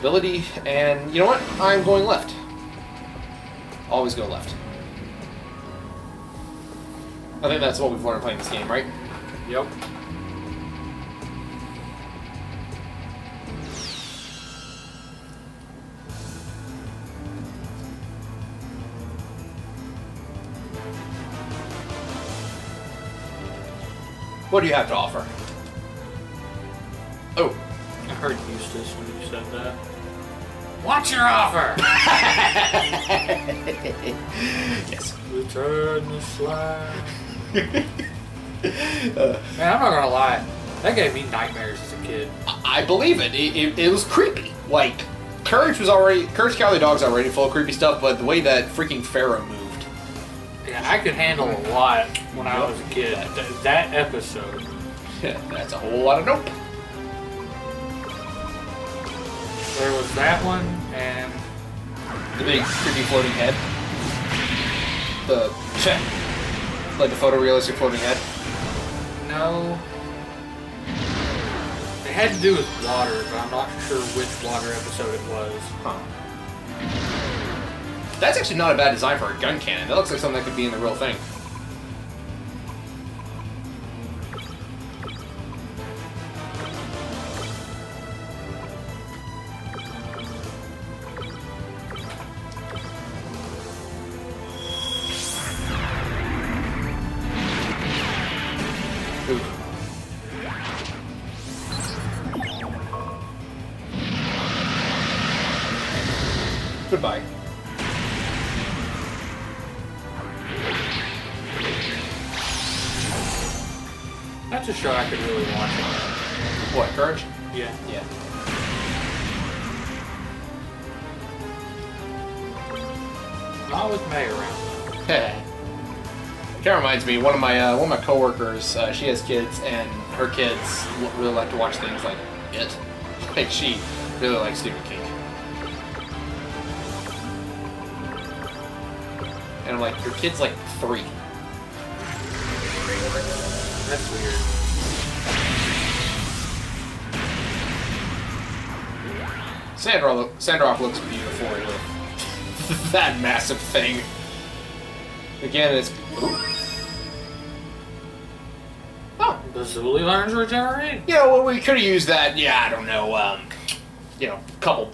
possibility. And you know what? I'm going left. Always go left. I think that's what we've learned playing this game, right? Yep. What do you have to offer? Oh. I heard Eustace when you said that. What's your offer? Yes. Return the slime. Man, I'm not gonna lie. That gave me nightmares as a kid. I believe it. It was creepy. Like, Courage Cowardly Dog's already full of creepy stuff, but the way that freaking Pharaoh moved. Yeah, I could handle a lot when I was a kid. That episode. That's a whole lot of nope. There was that one, and the big creepy floating head. Like the photorealistic floating head. no. It had to do with water, but I'm not sure which water episode it was. Huh. That's actually not a bad design for a gun cannon. That looks like something that could be in the real thing. Goodbye. That's a show I could really watch. What, Courage? Yeah. Yeah. Not with May around. That reminds me. One of my coworkers. She has kids, and her kids really like to watch things like It. Like she really likes Stephen King. And I'm like, your kid's like 3. That's weird. Sandrock looks beautiful with that massive thing. Again, it's... Ooh. Oh. The Zuli learns regenerate? Yeah, well, we could have used that, yeah, I don't know, a couple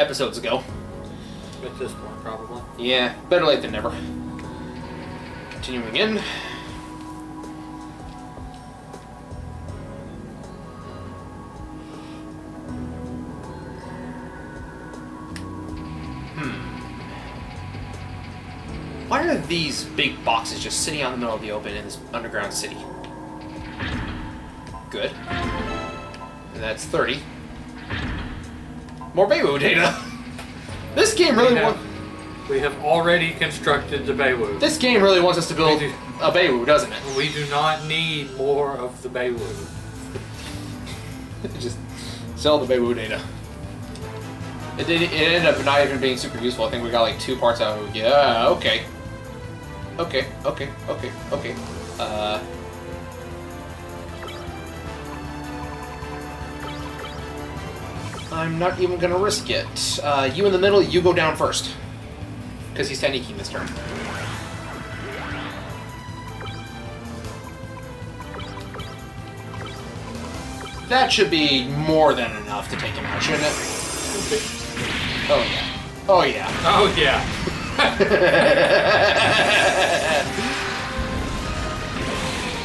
episodes ago. At this point, probably. Yeah, better late than never. Continuing in. Why are these big boxes just sitting out in the middle of the open in this underground city? Good. And that's 30. More Beowulf data. This game really We have already constructed the Beowulf. This game really wants us to build a Beowulf, doesn't it? We do not need more of the Beowulf. Just sell the Beowulf data. It ended up not even being super useful. I think we got like 2 parts out of it. Yeah, okay. Okay. I'm not even gonna risk it. You in the middle, you go down first. Because he's Taniki this turn. That should be more than enough to take him out, shouldn't it? Oh yeah. Oh yeah. Oh yeah.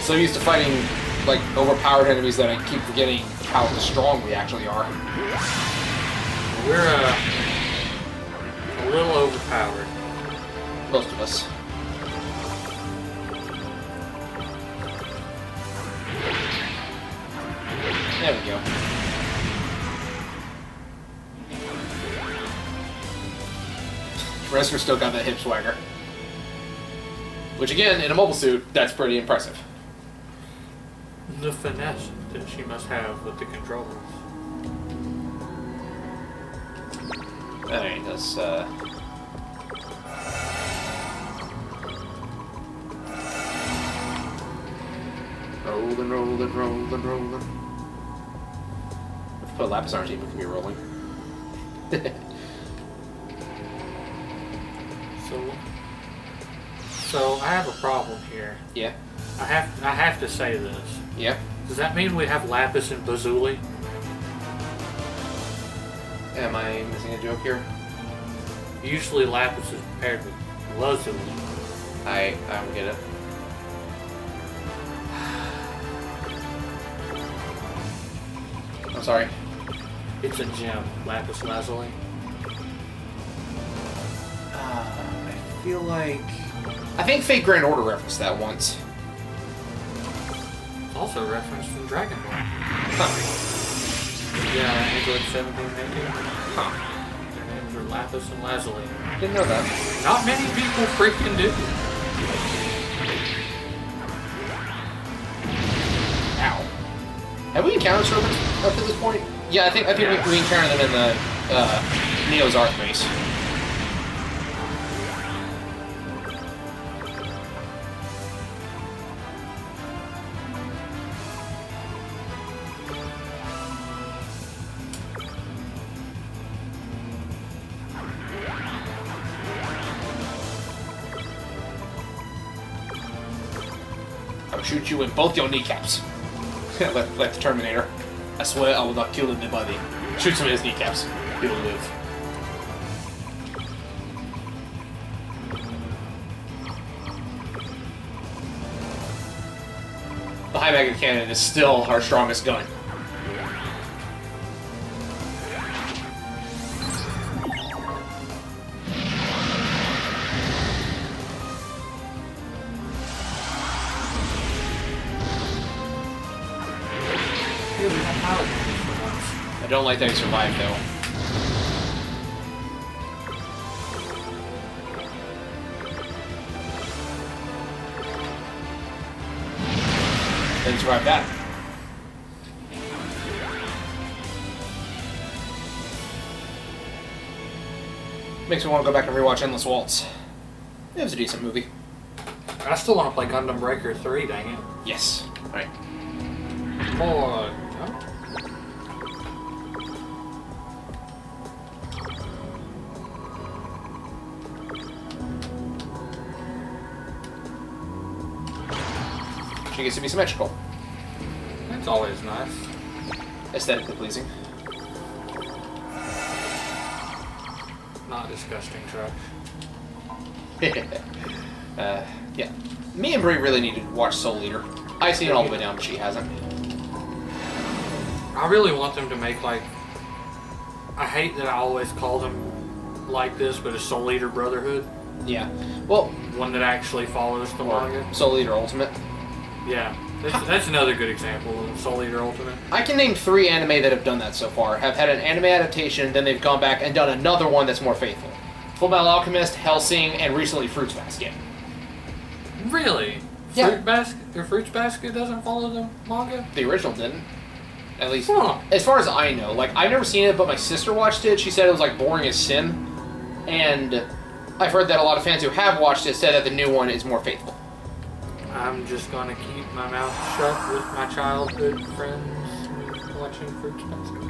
So used to fighting like overpowered enemies that I keep forgetting how strong we actually are. We're a little overpowered. Most of us. There we go. Resker still got that hip swagger. Which again, in a mobile suit, that's pretty impressive. The finesse that she must have with the controllers. Alright, let's rolling. If we put Lapis on our team, we can be rolling. So I have a problem here. Yeah. I have to say this. Yeah. Does that mean we have Lapis and Lazuli? Am I missing a joke here? Usually Lapis is paired with Lazuli. I don't get it. I'm sorry. It's a gem, Lapis Lazuli. I feel like... I think Fate Grand Order referenced that once. It's also referenced in Dragon Ball. Huh. Yeah, Android 17 maybe. Huh. Their names are Lapis and Lazuli. Didn't know that. Not many people freaking do. Ow. Have we encountered serpents up to this point? Yeah, I think we encountered them in the Neo's Arc base. I'll shoot you in both your kneecaps. like the Terminator. I swear I will not kill anybody. Shoots him in his kneecaps. He'll live. The high magnet cannon is still our strongest gun. I don't like that he survived, though. Didn't survive that. Makes me want to go back and rewatch Endless Waltz. It was a decent movie. I still want to play Gundam Breaker 3, dang it. Yes. Alright. More. She gets to be symmetrical. That's always nice. Aesthetically pleasing. Not disgusting, Chuck. Yeah. Me and Brie really need to watch Soul Eater. I've seen it all the way down, but she hasn't. I really want them to make, like... I hate that I always call them like this, but a Soul Eater Brotherhood. Yeah. Well... One that actually follows the manga. Soul Eater Ultimate. Yeah. That's another good example of Soul Eater Ultimate. I can name 3 anime that have done that so far. Have had an anime adaptation, then they've gone back and done another one that's more faithful. Fullmetal Alchemist, Hellsing, and recently Fruits Basket. Really? Yeah. Fruits Basket doesn't follow the manga? The original didn't. At least, Huh. as far as I know. Like, I've never seen it, but my sister watched it. She said it was, like, boring as sin. And I've heard that a lot of fans who have watched it said that the new one is more faithful. I'm just gonna keep my mouth shut with my childhood friends watching Fruits Basket.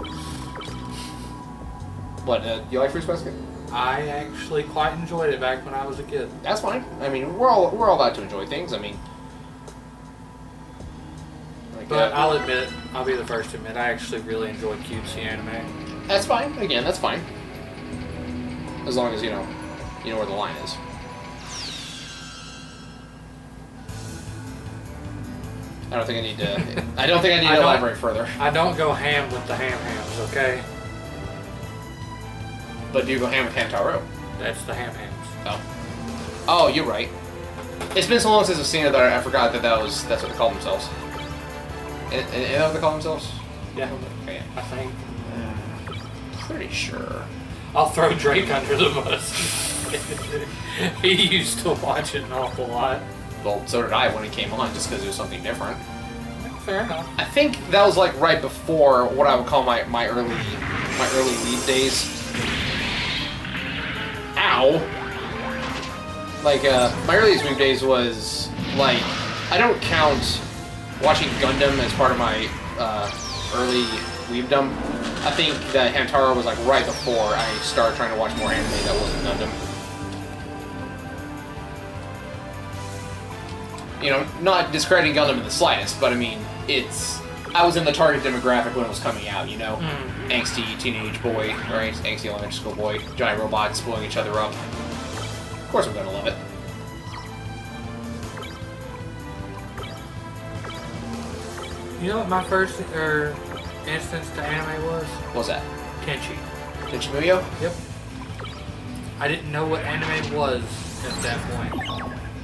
What, you like Fruits Basket? I actually quite enjoyed it back when I was a kid. That's fine. I mean, we're all allowed to enjoy things. I mean... Like, But I'll be the first to admit, I actually really enjoy cutesy anime. That's fine. Again, that's fine. As long as, you know where the line is. I don't think I need to elaborate further. I don't go ham with the ham-hams, okay? But do you go ham with Hamtaro? That's the ham-hams. Oh. Oh, you're right. It's been so long since I've seen it that I forgot that's what they call themselves. Is that what they call themselves? Yeah. Okay. I think. Pretty sure. I'll throw Drake under the bus. He used to watch it an awful lot. Well, so did I when it came on, just because it was something different. Fair enough. I think that was like right before what I would call my early lead days. Ow! Like my earliest weeb days was like I don't count watching Gundam as part of my early weebdom. I think that Hamtaro was like right before I started trying to watch more anime that wasn't Gundam. You know, not discrediting Gundam in the slightest, but I mean, I was in the target demographic when it was coming out, you know? Angsty teenage boy, right? Angsty elementary school boy, giant robots blowing each other up. Of course I'm gonna love it. You know what my first instance to anime was? What was that? Tenchi. Tenchi Muyo? Yep. I didn't know what anime was at that point.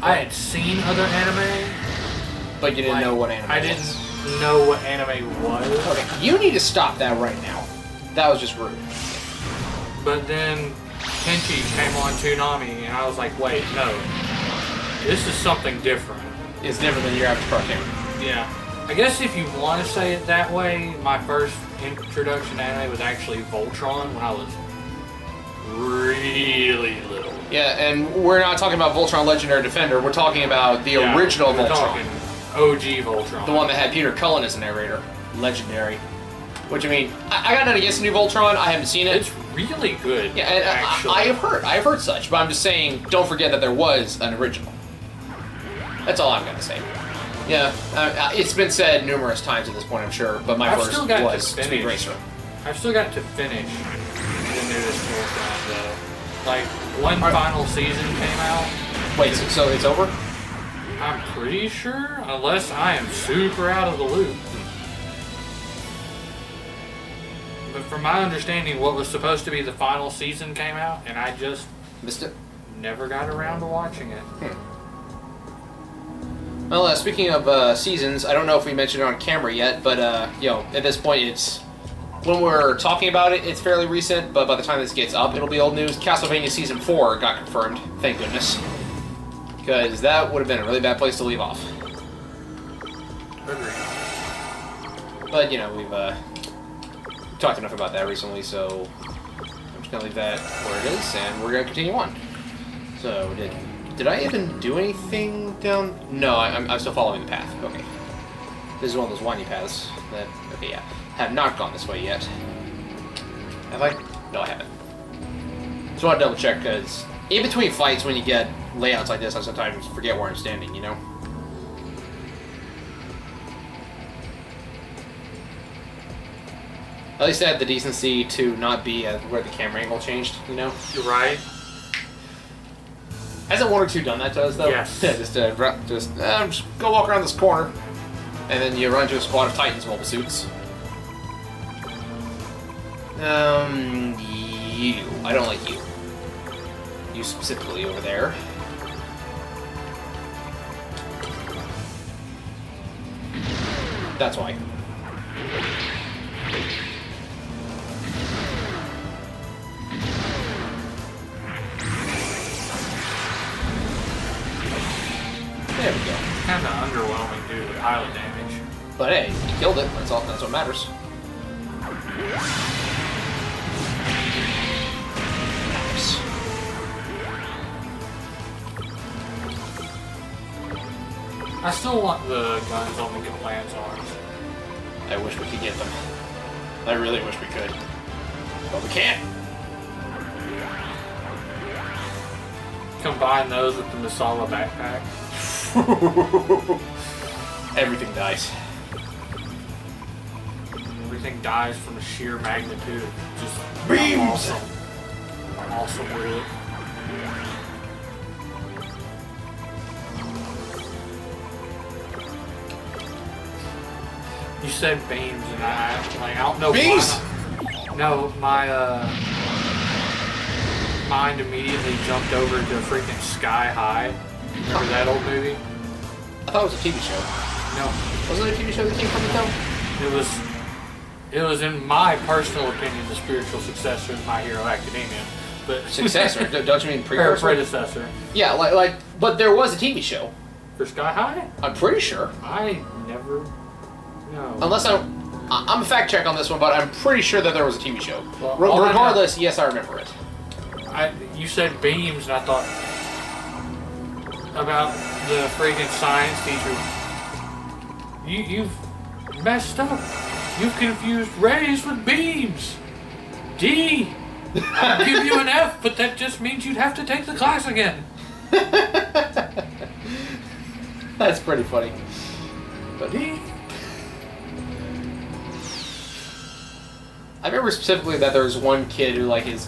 I had seen other anime, but you didn't know what anime was. I didn't know what anime was. Okay, you need to stop that right now. That was just rude. But then Tenchi came on Toonami, and I was like, wait, no. This is something different. It's different than your average cartoon. Yeah. I guess if you want to say it that way, my first introduction to anime was actually Voltron when I was really little. Yeah, and we're not talking about Voltron Legendary Defender. We're talking about the original Voltron. Talking OG Voltron. The one that had Peter Cullen as a narrator. Legendary. Which, I mean, I got nothing against the new Voltron. I haven't seen it. It's really good. Yeah, and I have heard such. But I'm just saying, don't forget that there was an original. That's all I'm going to say. Yeah, it's been said numerous times at this point, I'm sure. But my first was Speed Racer. I've still got to finish the newest Voltron, though. Like, one final season came out. Wait, so it's over? I'm pretty sure, unless I am super out of the loop. But from my understanding, what was supposed to be the final season came out, and I just missed it. Never got around to watching it. Well, speaking of seasons, I don't know if we mentioned it on camera yet, but you know, at this point, it's when we're talking about it, it's fairly recent. But by the time this gets up, it'll be old news. Castlevania Season 4 got confirmed. Thank goodness, because that would have been a really bad place to leave off. Agreed. But you know, we've talked enough about that recently, so I'm just gonna leave that where it is, and we're gonna continue on. So, did I even do anything down? No, I'm still following the path. Okay. This is one of those windy paths that, okay, yeah. Have not gone this way yet. Have I? No, I haven't. Just want to double check, because in between fights, when you get layouts like this, I sometimes forget where I'm standing, you know? At least I had the decency to not be at where the camera angle changed, you know? You're right. Hasn't one or two done that to us, though? Yes. just go walk around this corner, and then you run into a squad of Titans mobile suits. You. I don't like you. You specifically over there. That's why. There we go. Kind of underwhelming due to the pilot damage. But hey, you killed it. That's what matters. I still want the guns on the Lance arms. I wish we could get them. I really wish we could. But we can't. Combine those with the Masala backpack. Everything dies. Everything dies from sheer magnitude. Just beams. Awesome with it. You said beams, and I don't know beams. Why. No, my mind immediately jumped over to freaking Sky High. Remember that old movie? I thought it was a TV show. No. Wasn't it a TV show that came from the town? It was in my personal opinion, the spiritual successor of My Hero Academia. But successor? Don't you mean precursor? Predecessor. Yeah, like, but there was a TV show. For Sky High? I'm pretty sure. I never know. Unless I'm a fact check on this one, but I'm pretty sure that there was a TV show. Well, regardless, yes, I remember it. You said beams, and I thought about the freaking science teacher. You've messed up. You've confused rays with beams. D. I'll give you an F, but that just means you'd have to take the class again. That's pretty funny. But D. I remember specifically that there was one kid who, like, his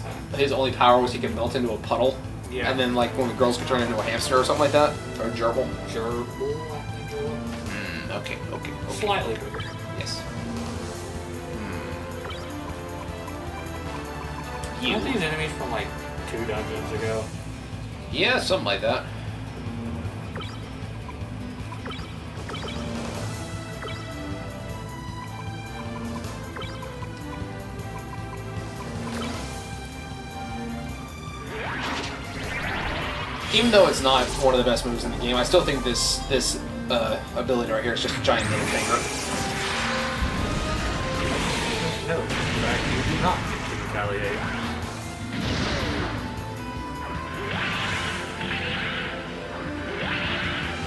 only power was he could melt into a puddle. Yeah. And then, like, when the girls could turn into a hamster or something like that. Or a gerbil. Gerbil, I think it was. Okay. Slightly bigger. Yes. Aren't these enemies from like 2 dungeons ago? Yeah, something like that. Even though it's not one of the best moves in the game, I still think this ability right here is just a giant middle finger. No, in fact, you do not get to retaliate.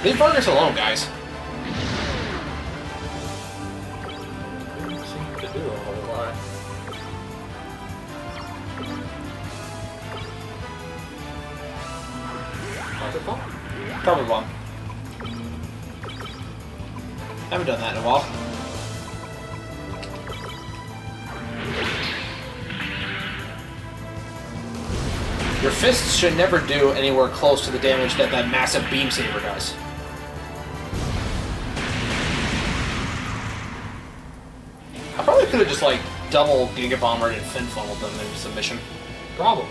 Leave Vargas alone, guys. Didn't seem to do a whole lot. Carpet bomb? Carpet bomb. Haven't done that in a while. Your fists should never do anywhere close to the damage that that massive beam saber does. I probably could have just like double Giga Bombered and fin funneled them into submission. Probably.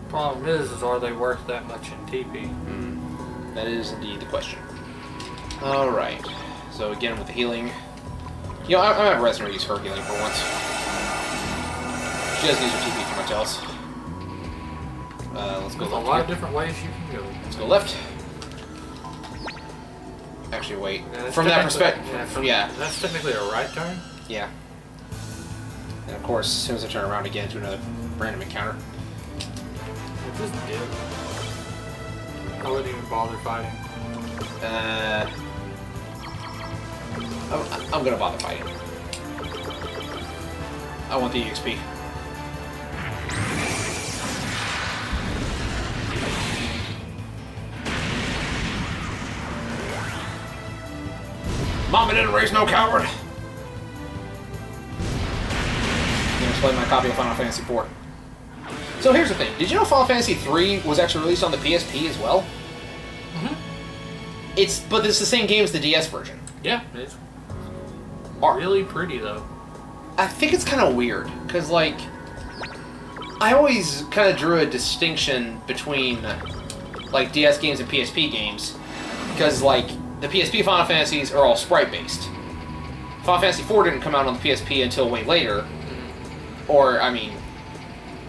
Problem is are they worth that much in TP? That is indeed the question. Alright. So again with the healing. You know, I'm at Resner use her healing for once. She doesn't use her TP for much else. Let's go There's a left lot here. of different ways you can go. Let's go left. Actually, wait. Yeah, From that perspective, yeah, that's technically a right turn. Yeah. And of course, as soon as I turn around again to another random encounter. It just did. I wouldn't even bother fighting. I'm gonna bother fighting. I want the EXP. Mama didn't raise no coward. I'm gonna explain my copy of Final Fantasy IV. So here's the thing. Did you know Final Fantasy III was actually released on the PSP as well? But it's the same game as the DS version. Yeah, it's really pretty though. I think it's kind of weird, because, like, I always kind of drew a distinction between, like, DS games and PSP games, because, like, the PSP Final Fantasies are all sprite-based. Final Fantasy IV didn't come out on the PSP until way later, or, I mean,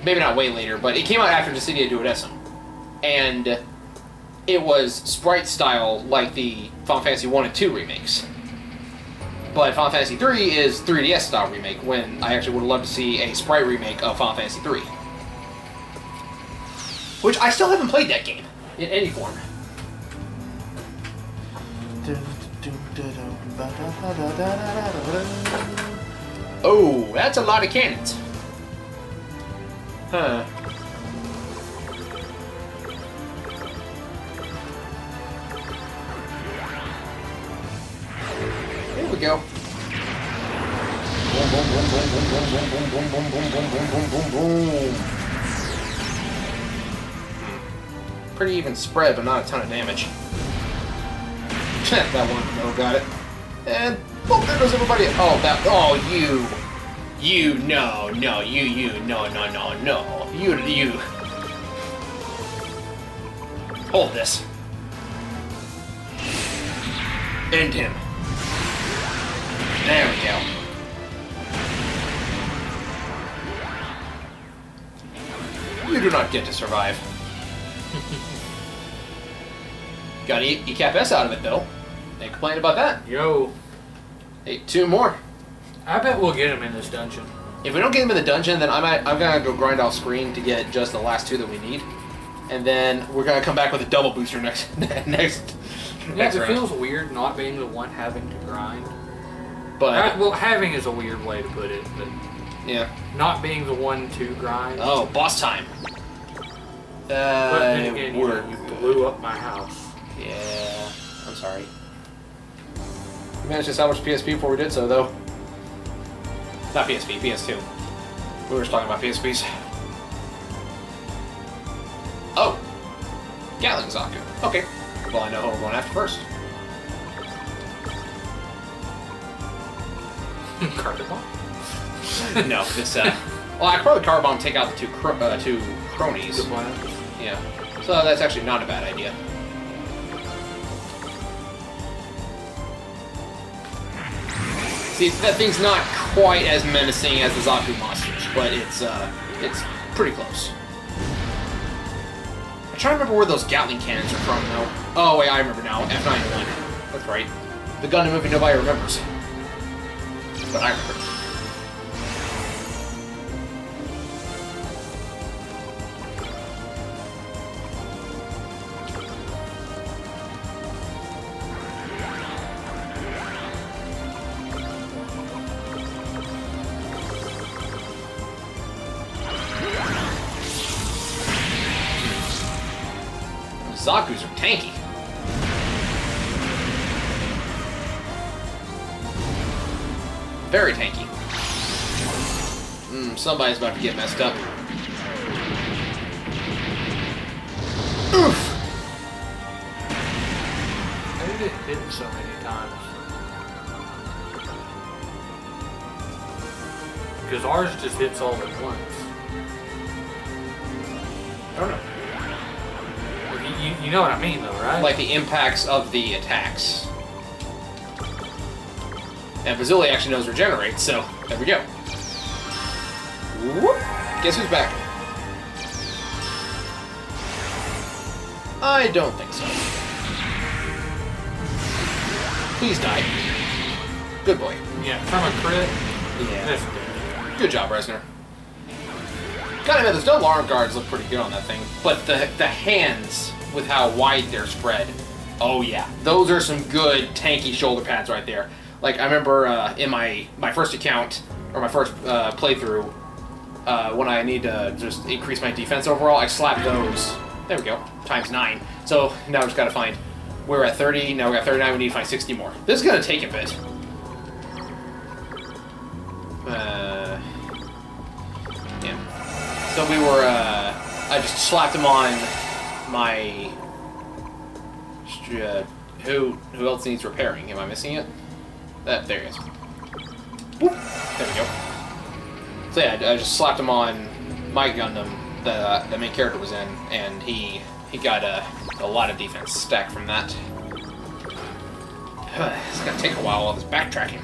maybe not way later, but it came out after Dissidia Duodecim, and it was sprite-style like the Final Fantasy 1 and 2 remakes. But Final Fantasy III is 3DS style remake, when I actually would have loved to see a sprite remake of Final Fantasy III. Which I still haven't played that game, in any form. Oh, that's a lot of cannons. Huh. There we go. Boom, boom, boom, boom, boom, boom, boom, boom, boom, boom, boom, boom, boom, boom, boom, boom. Pretty even spread, but not a ton of damage. That one, no, got it. And boom, there goes everybody. Oh, that. Oh, you, no, you. Hold this. End him. There we go. You do not get to survive. Got ECAP S out of it, though. Ain't complaining about that. Yo. Hey, 2 more. I bet we'll get him in this dungeon. If we don't get him in the dungeon, then I'm gonna go grind off screen to get just the last 2 that we need. And then we're gonna come back with a double booster next Yeah, Next it round. feels weird not being the one having to grind. But Well, having is a weird way to put it, but yeah. not being the one to grind. Oh, boss time. But then again, you blew up my house. Yeah, I'm sorry. We managed to salvage PSP before we did so, though. Not PSP, PS2. We were just talking about PSPs. Oh! Gatling Zaku. Okay. Well, I know who I'm going after first. Carpet bomb? No, it's, well, I could probably Carbon take out the two cronies. Good plan. Yeah. So that's actually not a bad idea. See, that thing's not quite as menacing as the Zaku monsters, but it's pretty close. I'm trying to remember where those Gatling cannons are from, though. Oh, wait, I remember now. F91. That's right. The Gundam movie nobody remembers. But I remember. Zaku's are tanky. Very tanky. Somebody's about to get messed up. Oof! How did it hit so many times? Because ours just hits all at once. I don't know. You know what I mean, though, right? Like the impacts of the attacks. And Bazili actually knows regenerate, so there we go. Whoop. Guess who's back? I don't think so. Please die. Good boy. Yeah, from a crit. Yeah. That's good. Good job, Resner. Gotta admit, those double arm guards look pretty good on that thing. But the hands, with how wide they're spread, oh yeah. Those are some good tanky shoulder pads right there. Like, I remember in my first account, or my first playthrough, when I need to just increase my defense overall, I slapped those, there we go, times 9. So now we just gotta find, we're at 30, now we got 39, we need to find 60 more. This is gonna take a bit. Yeah. So we were, I just slapped him on my, who else needs repairing? Am I missing it? There he is. Boop. There we go. So yeah, I just slapped him on my Gundam that the main character was in, and he got a lot of defense stacked from that. It's gonna take a while, all this backtracking.